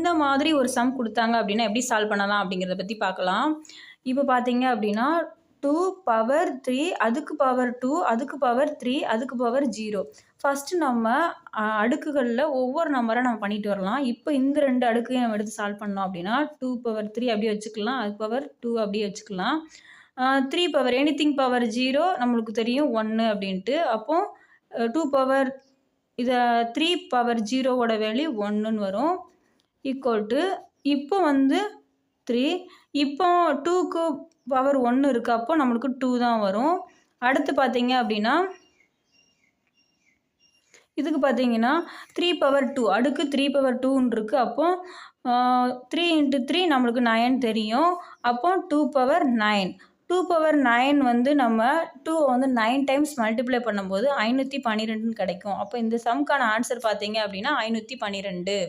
இந்த மாதிரி ஒரு சம் கொடுத்தாங்க அப்படின்னா எப்படி சால்வ் பண்ணலாம் அப்படிங்கிறத பற்றி பார்க்கலாம். இப்போ பார்த்தீங்க அப்படின்னா 2 பவர் 3 அதுக்கு பவர் 2 அதுக்கு பவர் 3 அதுக்கு பவர் 0. ஃபஸ்ட்டு நம்ம அடுக்குகளில் ஒவ்வொரு நம்பரை நம்ம பண்ணிட்டு வரலாம். இப்போ இந்த 2 அடுக்கையும் நம்ம எடுத்து சால்வ் பண்ணோம் அப்படின்னா 2 பவர் 3 அப்படியே வச்சுக்கலாம், அது பவர் 2 அப்படியே வச்சுக்கலாம். 3 பவர் எனிதிங் பவர் 0 நம்மளுக்கு தெரியும் 1 அப்படின்ட்டு. அப்போ 2 பவர் இதை 3 பவர் 0வோட வேல்யூ 1ன்னு வரும். ஈக்குவல் டு இப்போ வந்து 3. இப்போ 2க்கு பவர் 1 இருக்குது, அப்போ நம்மளுக்கு 2 தான் வரும். அடுத்து பார்த்தீங்க அப்படின்னா இதுக்கு பார்த்தீங்கன்னா 3 பவர் 2 அடுக்கு 3 பவர் 2ன்னு இருக்குது. அப்போ 3 × 3 நம்மளுக்கு 9 தெரியும். அப்போ 2 பவர் 9. 2 பவர் 9 வந்து நம்ம 2 வந்து 9 டைம்ஸ் மல்டிப்ளை பண்ணும்போது 512ன்னு கிடைக்கும். அப்போ இந்த சம்க்கான ஆன்சர் பார்த்தீங்க அப்படின்னா 512.